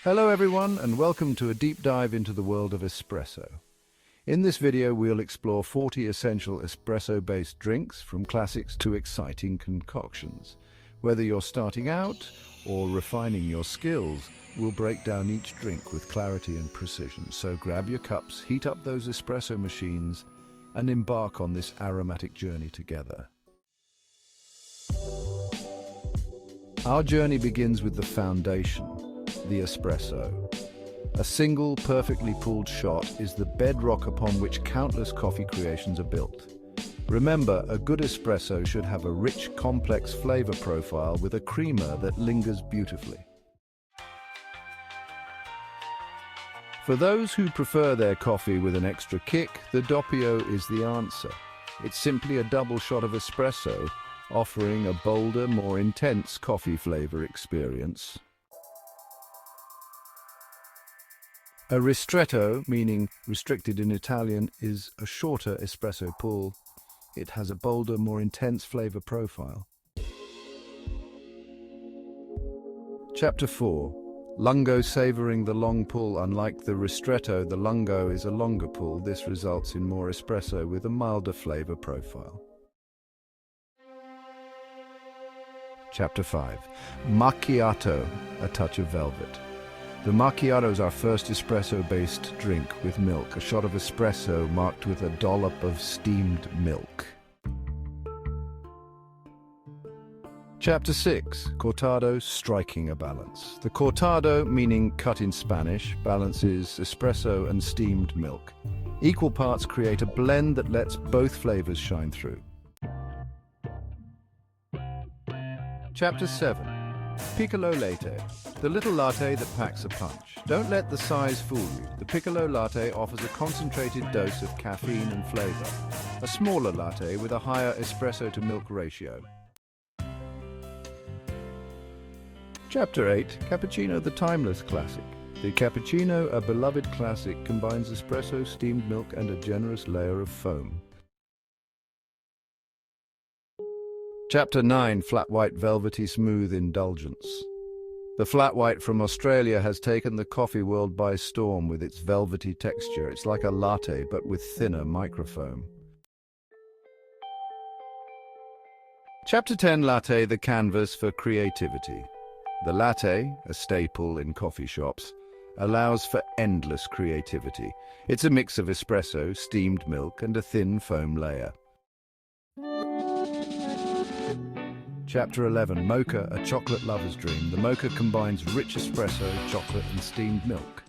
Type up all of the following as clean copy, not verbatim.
Hello everyone and welcome to a deep dive into the world of espresso. In this video we'll explore 40 essential espresso-based drinks from classics to exciting concoctions. Whether you're starting out or refining your skills, we'll break down each drink with clarity and precision. So grab your cups, heat up those espresso machines and embark on this aromatic journey together. Our journey begins with the foundation, the espresso. A single, perfectly pulled shot is the bedrock upon which countless coffee creations are built. Remember, a good espresso should have a rich, complex flavor profile with a creamer that lingers beautifully. For those who prefer their coffee with an extra kick, the doppio is the answer. It's simply a double shot of espresso, offering a bolder, more intense coffee flavor experience. A ristretto, meaning restricted in Italian, is a shorter espresso pull. It has a bolder, more intense flavor profile. Chapter 4. Lungo savoring the long pull. Unlike the ristretto, the lungo is a longer pull. This results in more espresso with a milder flavor profile. Chapter 5. Macchiato, a touch of velvet. The macchiato is our first espresso-based drink with milk, a shot of espresso marked with a dollop of steamed milk. Chapter 6. Cortado, striking a balance. The cortado, meaning cut in Spanish, balances espresso and steamed milk. Equal parts create a blend that lets both flavors shine through. Chapter 7. Piccolo Latte, the little latte that packs a punch. Don't let the size fool you. The Piccolo Latte offers a concentrated dose of caffeine and flavor. A smaller latte with a higher espresso-to-milk ratio. Chapter 8. Cappuccino, the timeless classic. The cappuccino, a beloved classic, combines espresso, steamed milk, and a generous layer of foam. Chapter 9. Flat white, velvety, smooth indulgence. The flat white from Australia has taken the coffee world by storm with its velvety texture. It's like a latte, but with thinner microfoam. Chapter 10. Latte, the canvas for creativity. The latte, a staple in coffee shops, allows for endless creativity. It's a mix of espresso, steamed milk, and a thin foam layer. Chapter 11. Mocha, a chocolate lover's dream. The mocha combines rich espresso, chocolate, and steamed milk.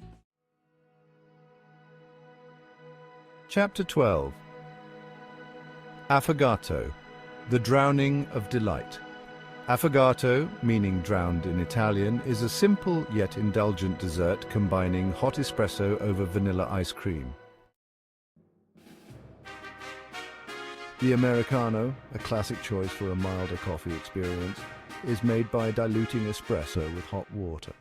Chapter 12. Affogato, the drowning of delight. Affogato, meaning drowned in Italian, is a simple yet indulgent dessert combining hot espresso over vanilla ice cream. The Americano, a classic choice for a milder coffee experience, is made by diluting espresso with hot water.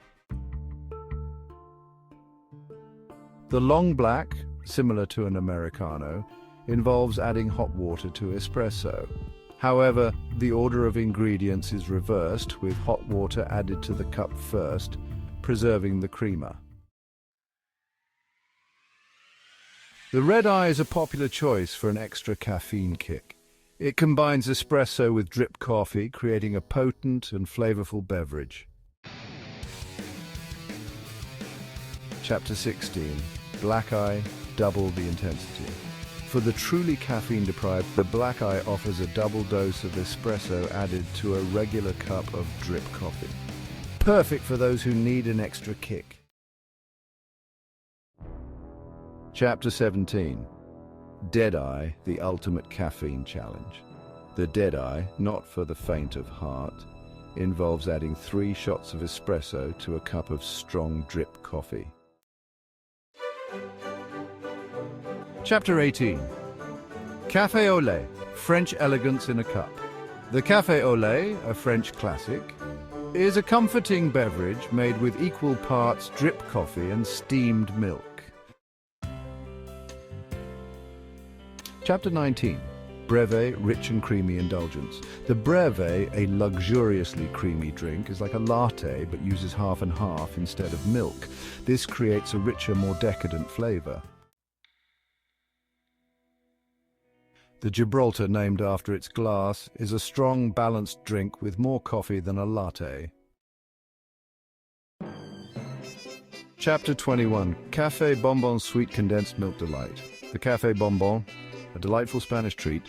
The long black, similar to an Americano, involves adding hot water to espresso. However, the order of ingredients is reversed, with hot water added to the cup first, preserving the creamer. The red eye is a popular choice for an extra caffeine kick. It combines espresso with drip coffee, creating a potent and flavorful beverage. Chapter 16. Black eye, double the intensity. For the truly caffeine-deprived, the black eye offers a double dose of espresso added to a regular cup of drip coffee. Perfect for those who need an extra kick. Chapter 17. Deadeye, the ultimate caffeine challenge. The Deadeye, not for the faint of heart, involves adding 3 shots of espresso to a cup of strong drip coffee. Chapter 18. Café au lait, French elegance in a cup. The café au lait, a French classic, is a comforting beverage made with equal parts drip coffee and steamed milk. Chapter 19. Breve, rich and creamy indulgence. The Breve, a luxuriously creamy drink, is like a latte but uses half and half instead of milk. This creates a richer, more decadent flavor. The Gibraltar, named after its glass, is a strong, balanced drink with more coffee than a latte. Chapter 21. Café Bonbon Sweet Condensed Milk Delight. The Café Bonbon, a delightful Spanish treat,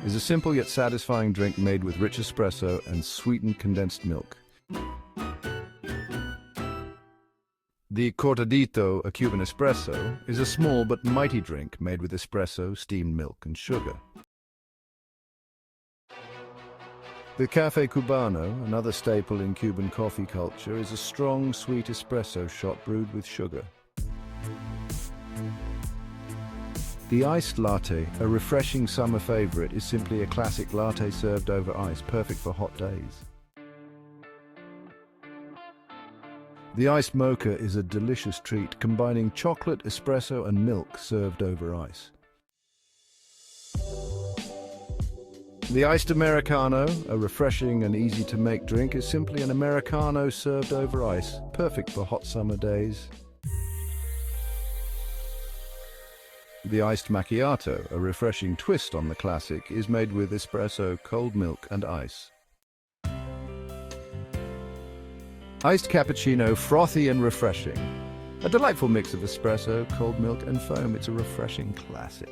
is a simple yet satisfying drink made with rich espresso and sweetened condensed milk. The Cortadito, a Cuban espresso, is a small but mighty drink made with espresso, steamed milk, and sugar. The Café Cubano, another staple in Cuban coffee culture, is a strong, sweet espresso shot brewed with sugar. The iced latte, a refreshing summer favorite, is simply a classic latte served over ice, perfect for hot days. The iced mocha is a delicious treat, combining chocolate, espresso, and milk served over ice. The iced Americano, a refreshing and easy-to-make drink, is simply an Americano served over ice, perfect for hot summer days. The iced macchiato, a refreshing twist on the classic, is made with espresso, cold milk, and ice. Iced cappuccino, frothy and refreshing. A delightful mix of espresso, cold milk, and foam. It's a refreshing classic.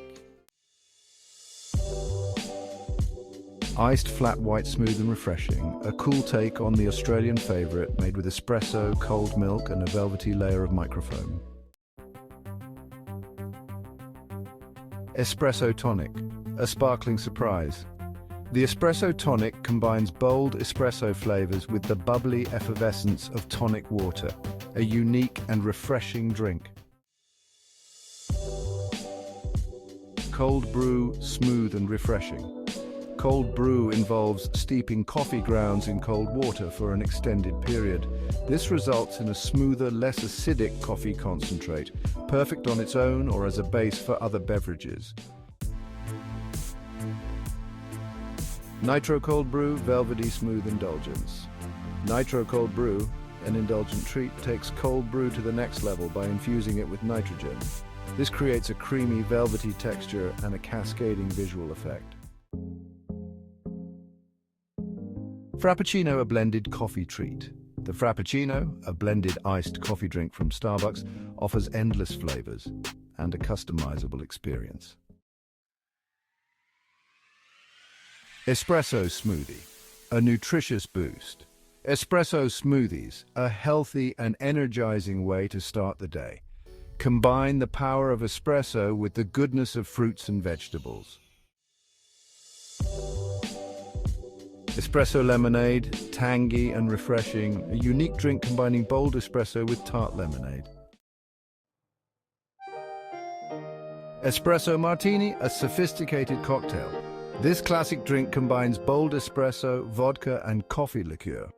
Iced flat white, smooth and refreshing. A cool take on the Australian favourite, made with espresso, cold milk, and a velvety layer of microfoam. Espresso tonic, a sparkling surprise. The espresso tonic combines bold espresso flavors with the bubbly effervescence of tonic water, a unique and refreshing drink. Cold brew, smooth and refreshing. Cold brew involves steeping coffee grounds in cold water for an extended period. This results in a smoother, less acidic coffee concentrate, perfect on its own or as a base for other beverages. Nitro cold brew, velvety smooth indulgence. Nitro cold brew, an indulgent treat, takes cold brew to the next level by infusing it with nitrogen. This creates a creamy, velvety texture and a cascading visual effect. Frappuccino, a blended coffee treat. The Frappuccino, a blended iced coffee drink from Starbucks, offers endless flavors and a customizable experience. Espresso smoothie, a nutritious boost. Espresso smoothies, a healthy and energizing way to start the day. Combine the power of espresso with the goodness of fruits and vegetables. Espresso lemonade, tangy and refreshing, a unique drink combining bold espresso with tart lemonade. Espresso martini, a sophisticated cocktail. This classic drink combines bold espresso, vodka and coffee liqueur.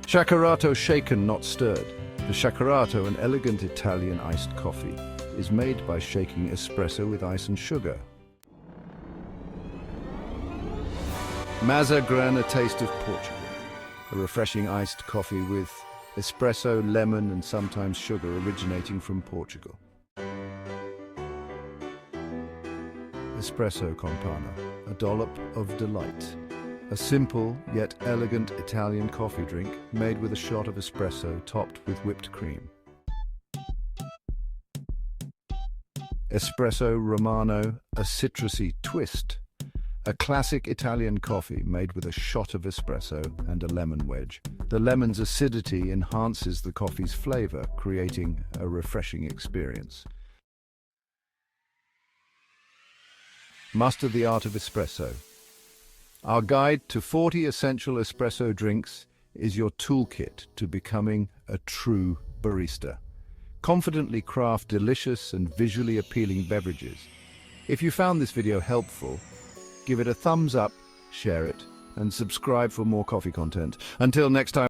Shakerato shaken, not stirred. The Shakerato, an elegant Italian iced coffee, is made by shaking espresso with ice and sugar. Mazza Gran, a taste of Portugal. A refreshing iced coffee with espresso, lemon and sometimes sugar, originating from Portugal. Espresso Compano, a dollop of delight. A simple yet elegant Italian coffee drink made with a shot of espresso topped with whipped cream. Espresso Romano, a citrusy twist. A classic Italian coffee made with a shot of espresso and a lemon wedge. The lemon's acidity enhances the coffee's flavor, creating a refreshing experience. Master the art of espresso. Our guide to 40 essential espresso drinks is your toolkit to becoming a true barista. Confidently craft delicious and visually appealing beverages. If you found this video helpful, give it a thumbs up, share it, and subscribe for more coffee content. Until next time.